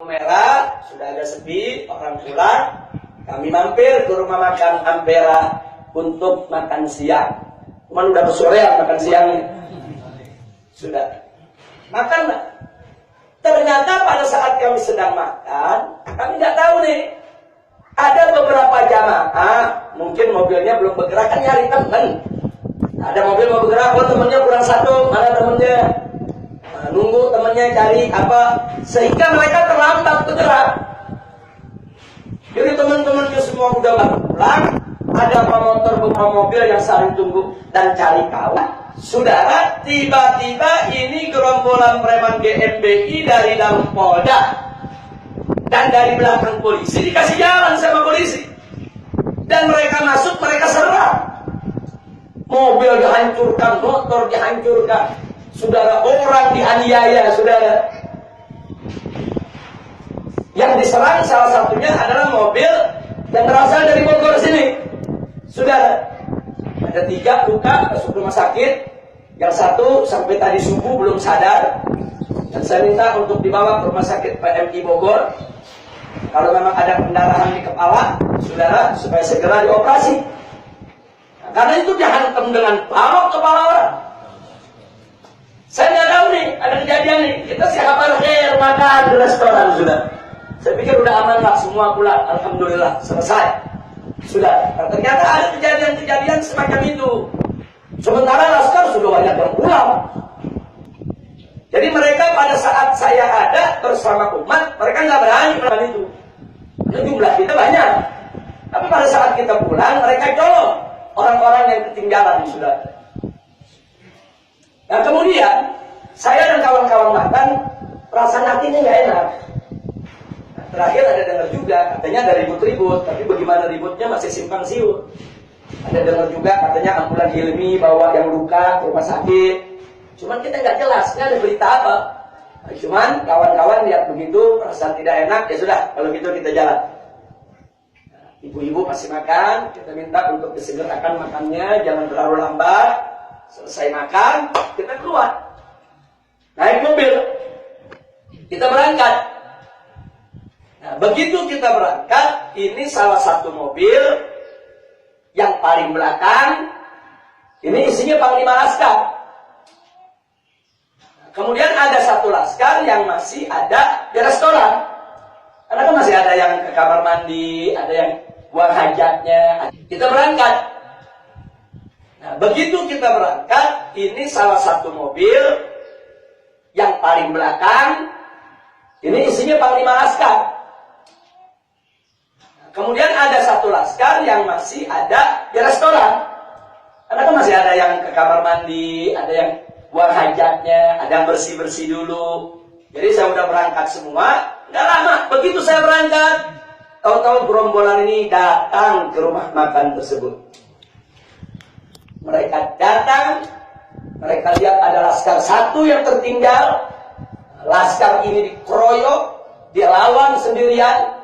Merah, sudah agak sepi, orang pulang. Kami mampir ke rumah makan Ampera untuk makan siang. Cuman udah bersorean makan siangnya. Sudah. Makan. Ternyata pada saat kami sedang makan, kami nggak tahu nih. Ada beberapa jamaah, mungkin mobilnya belum bergerak, kan nyari temen. Ada mobil mau bergerak, oh temennya kurang satu, mana temennya? Nunggu temennya cari apa, sehingga mereka terlambat bergerak. Jadi teman-temannya semua udah pulang, ada pemotor beberapa mobil yang saling tunggu dan cari kawan. Saudara, tiba-tiba ini gerombolan preman GMBI dari dalam Polda dan dari belakang polisi dikasih jalan sama polisi, dan mereka masuk, mereka serang. Mobil dihancurkan, motor dihancurkan. Saudara, orang dianiaya, saudara. Yang diserang salah satunya adalah mobil yang berasal dari Bogor sini. Saudara, ada 3 luka, masuk rumah sakit. Yang 1 sampai tadi subuh belum sadar. Dan saya minta untuk dibawa ke rumah sakit PMI Bogor. Kalau memang ada pendarahan di kepala, saudara, supaya segera dioperasi. Nah, karena itu dihantam dengan balok kepala orang. Saya nggak tahu nih, ada kejadian nih. Kita kabar makan di restoran, sudah. Saya pikir udah aman lah, semua pulang. Alhamdulillah, selesai. Sudah. Nah, ternyata ada kejadian-kejadian semacam itu. Sementara laskar sudah banyak yang pulang. Jadi mereka pada saat saya ada bersama umat, mereka nggak berani melakukan itu. Karena jumlah kita banyak. Tapi pada saat kita pulang, mereka colok orang-orang yang ketinggalan, sudah. Nah kemudian saya dan kawan-kawan makan, perasaan hatinya nggak enak. Nah, terakhir ada dengar juga katanya ada ribut-ribut, tapi bagaimana ributnya masih simpang siur. Ada dengar juga katanya ambulan Hilmi bawa yang luka ke rumah sakit. Cuman kita nggak jelas, ini ada berita apa. Nah, cuman kawan-kawan lihat begitu, perasaan tidak enak, ya sudah, kalau gitu kita jalan. Nah, ibu-ibu masih makan, kita minta untuk disegerakan makannya, jangan terlalu lambat. Selesai makan, kita keluar. Naik mobil. Kita berangkat. Nah, begitu kita berangkat, ini salah satu mobil yang paling belakang. Ini isinya Panglima Laskar. Nah, kemudian ada satu laskar yang masih ada di restoran. Karena kan masih ada yang ke kamar mandi, ada yang buang hajatnya. Kita berangkat. Nah, begitu kita berangkat, ini salah satu mobil yang paling belakang. Ini isinya Panglima Laskar. Nah, kemudian ada satu laskar yang masih ada di restoran. Karena kan masih ada yang ke kamar mandi, ada yang buang hajatnya, ada yang bersih-bersih dulu. Jadi saya udah berangkat semua. Nggak lama, begitu saya berangkat, tahu-tahu gerombolan ini datang ke rumah makan tersebut. Mereka datang, mereka lihat ada laskar satu yang tertinggal. Laskar ini dikeroyok, dia lawan sendirian.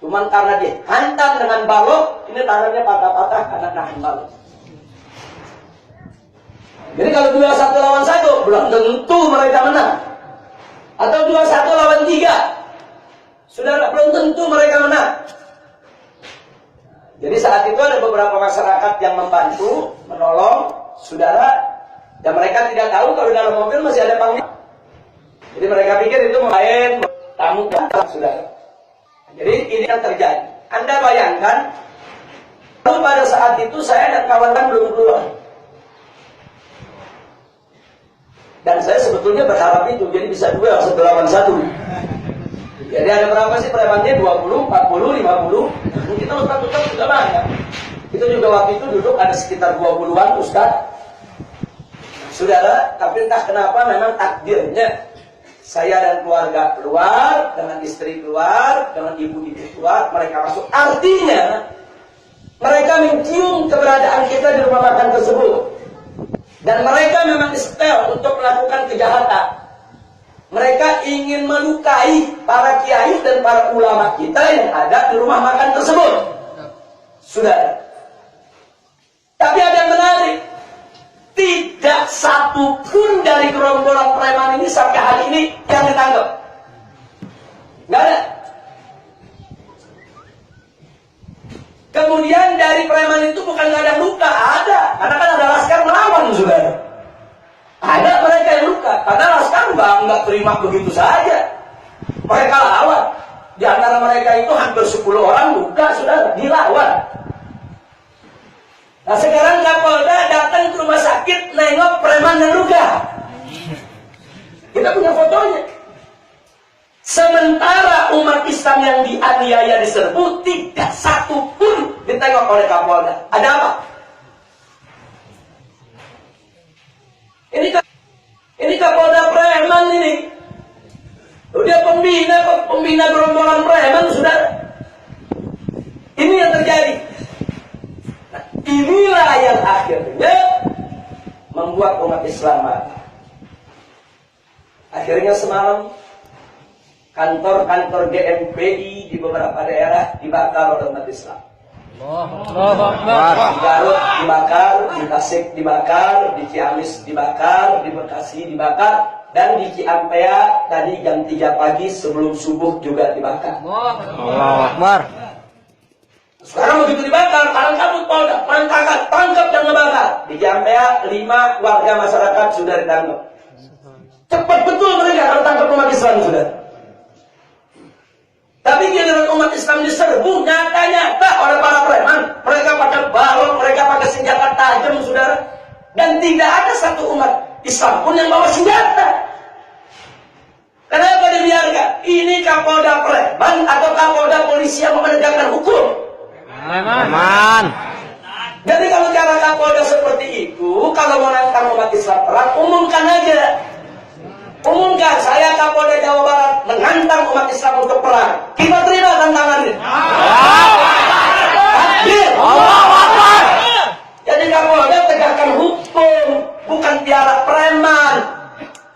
Cuman karena dihantam dengan balok, ini tangannya patah-patah karena nahan balok. Jadi kalau 21 lawan 1, belum tentu mereka menang. Atau 21 lawan 3, saudara, belum tentu mereka menang. Jadi saat itu ada beberapa masyarakat yang membantu, menolong saudara, dan mereka tidak tahu kalau dalam mobil masih ada panglima. Jadi mereka pikir itu main tamu saudara. Jadi ini yang terjadi. Anda bayangkan, lalu pada saat itu saya dan kawan-kawan belum keluar. Dan saya sebetulnya berharap itu, jadi bisa duel 1 lawan 1. Jadi ada berapa sih premannya? 20, 40, 50. Kita ustaz-ustaz juga banyak. Kita juga waktu itu duduk ada sekitar 20-an ustaz. Saudara, tapi entah kenapa memang takdirnya saya dan keluarga keluar, dengan istri keluar, dengan ibu-ibu keluar, mereka masuk. Artinya mereka mencium keberadaan kita di rumah makan tersebut. Dan mereka memang setel untuk melakukan kejahatan. Mereka ingin melukai para kiai dan para ulama kita yang ada di rumah makan tersebut. Sudah. Tapi ada yang menarik. Tidak satu pun dari gerombolan preman ini sampai hari ini yang ditangkap. Nggak ada. Kemudian dari preman itu bukan nggak ada luka, ada. Karena kan ada laskar melawan, saudara. Ada mereka yang luka, karena laskar nggak terima begitu saja. Mereka lawan. Di antara mereka itu hampir 10 orang luka, saudara, dilawan. Nah sekarang Kapolda datang ke rumah sakit nengok preman yang luka. Kita punya fotonya. Sementara umat Islam yang dianiaya diserbu, tidak satu pun ditengok oleh Kapolda. Ada apa? Ini Kapolda preman ini. Dia pembina gerombolan preman, saudara. Ini yang terjadi. Nah, inilah yang akhirnya membuat umat Islam marah. Akhirnya semalam kantor-kantor GMPI di beberapa daerah dibakar oleh umat Islam. Di Garut dibakar, di Tasik dibakar, di Ciamis dibakar, di Bekasi dibakar, dan di Ciampea tadi jam 3 pagi sebelum subuh juga dibakar. Allahu Akbar. Sekarang begitu dibakar, kalian kabut Polda, tangkap dan ngebakar. Di Ciampea 5 warga masyarakat sudah ditangkap. Cepat betul mereka kalau tangkap umat Islam, sudah. Tapi giliran umat Islam diserbu nyata-nyata oleh para preman. Mereka pakai balon, mereka pakai senjata tajam, saudara. Dan tidak ada satu umat Islam pun yang bawa senjata. Kenapa dibiarkan? Ini Kapolda preman atau Kapolda polisi yang menegakkan hukum? Aman. Jadi kalau cara Kapolda seperti itu, kalau mau nantang umat Islam perang, umumkan aja. Umumkan, saya Kapolda Jawa Barat menantang umat Islam untuk perang. Kita terima tantangannya. Takbir. Allahu Akbar. Jadi Kapolda tegakkan hukum, bukan piara preman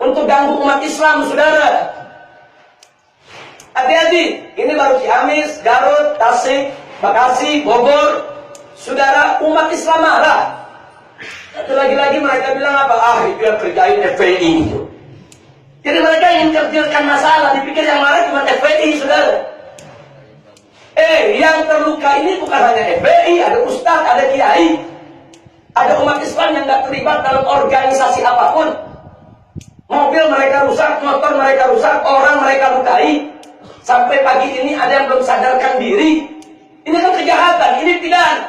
untuk ganggu umat Islam, saudara. Hati-hati, ini baru Ciamis, Garut, Tasik, Bekasi, Bogor. Saudara, umat Islam marah. Satu lagi-lagi mereka bilang apa? Itu yang kerjain FPI itu. Jadi mereka ingin kecilkan masalah, dipikir yang marah cuma FPI, saudara. Yang terluka ini bukan hanya FPI, ada ustadz, ada kiai, ada umat Islam yang nggak terlibat dalam organisasi apapun. Mobil mereka rusak, motor mereka rusak, orang mereka lukai. Sampai pagi ini ada yang belum sadarkan diri. Ini kan kejahatan, ini pidana.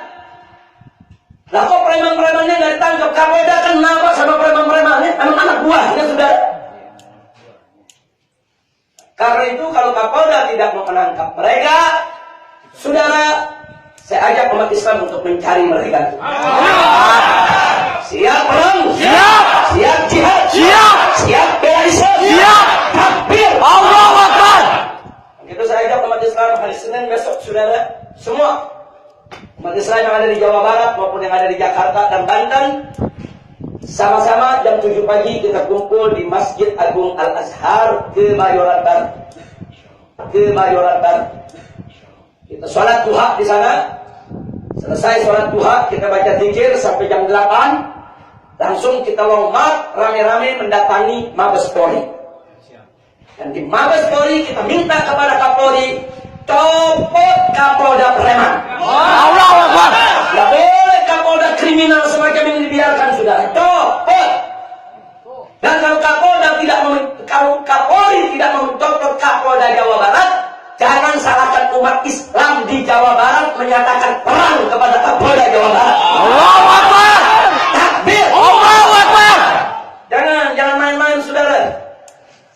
Lah kok preman-premannya nggak ditangkap? Kapolda kan kenapa sama preman-premannya? Emang anak buahnya, saudara. Karena itu kalau Kapolda tidak mau menangkap mereka, saudara, saya ajak umat Islam untuk mencari mereka. Siap perang? Siap. Siap jihad? Siap. Siap bela Islam? Siap. Takbir. Allahu Akbar. Begitu saya ajak umat Islam hari Senin besok, saudara, semua umat Islam yang ada di Jawa Barat maupun yang ada di Jakarta dan Banten, sama-sama jam 7 pagi kita kumpul di Masjid Agung Al-Azhar Kebayoran Baru. Kita sholat duha di sana. Selesai sholat duha, kita baca zikir sampai jam 8. Langsung kita lompat rame-rame mendatangi Mabes Polri. Dan di Mabes Polri kita minta kepada Kapolri copot Kapolda preman. Allahu Akbar. Tidak boleh Kapolda kriminal semacam ini dibiarkan, saudara. Copot. Dan kalau Kapolri tidak mencopot Kapolda Jawa Barat, jangan salahkan umat Islam di Jawa Barat menyatakan perang kepada Kapolda Jawa Barat. Allahu Akbar. Takbir. Allahu Akbar. Jangan main-main, saudara.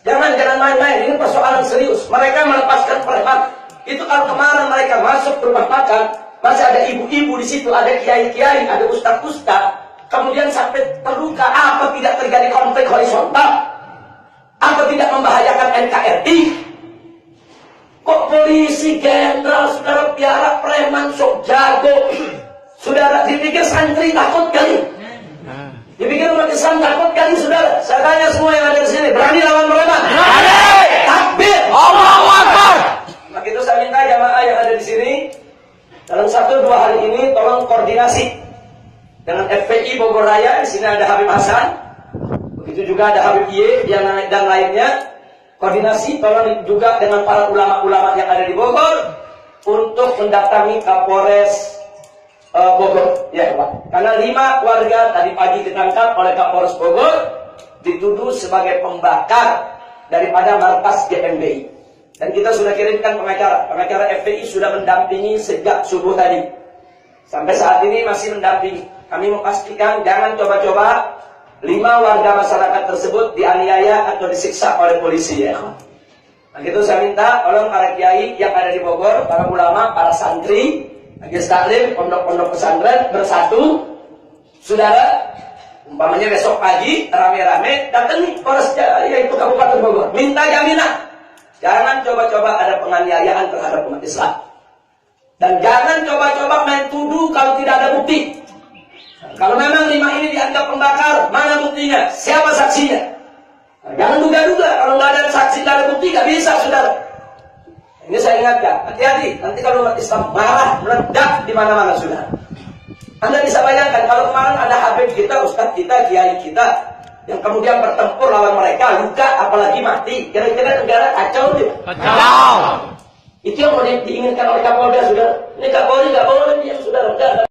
Jangan main-main. Ini persoalan serius. Mereka melepaskan preman. Itu kalau kemarin mereka masuk ke rumah makan, masih ada ibu-ibu di situ, ada kiai-kiai, ada ustaz-ustaz. Kemudian sampai terluka, apa tidak terjadi konflik horizontal? Apa tidak membahayakan NKRI? Kok polisi jenderal, saudara, piara preman sok jago? Saudara, dipikir santri takut kali? Dipikir umat Islam takut kali, saudara? Saya tanya semua yang ada di sini, berani lawan preman? Berani. Takbir. Allahu Akbar. Maka itu saya minta jamaah yang ada di sini dalam 1-2 hari ini tolong koordinasi dengan FPI Bogor Raya. Di sini ada Habib Hasan, begitu juga ada Habib Y dan lainnya. koordinasi tolong juga dengan para ulama-ulama yang ada di Bogor untuk mendatangi Kapolres Bogor, ya Pak. Karena 5 warga tadi pagi ditangkap oleh Kapolres Bogor dituduh sebagai pembakar daripada markas GMBI. Dan kita sudah kirimkan pengacara FPI sudah mendampingi sejak subuh tadi. Sampai saat ini masih mendampingi. Kami memastikan jangan coba-coba 5 warga masyarakat tersebut dianiaya atau disiksa oleh polisi, ya. Nah, itu saya minta tolong para kiai yang ada di Bogor, para ulama, para santri, majelis taklim, pondok-pondok pesantren bersatu, saudara. Umpamanya besok pagi rame-rame datangi Polres yaitu Kabupaten Bogor, minta jaminan, jangan coba-coba ada penganiayaan terhadap umat Islam, dan jangan coba-coba main tuduh kalau tidak ada bukti. Kalau memang 5 ini dianggap pembakar, mana buktinya? Siapa saksinya? Nah, jangan duga-duga. Kalau nggak ada saksi, nggak ada bukti, nggak bisa, saudara. Ini saya ingatkan, hati-hati. Nanti kalau umat Islam marah, meledak di mana-mana, saudara. Anda bisa bayangkan kalau kemarin ada habib kita, ustadz kita, kiai kita, yang kemudian bertempur lawan mereka, luka, apalagi mati. Kira-kira negara kacau deh. Kacau. Itu yang mau diinginkan oleh Kapolda, saudara. Ini Kapolri nggak boleh diam, saudara.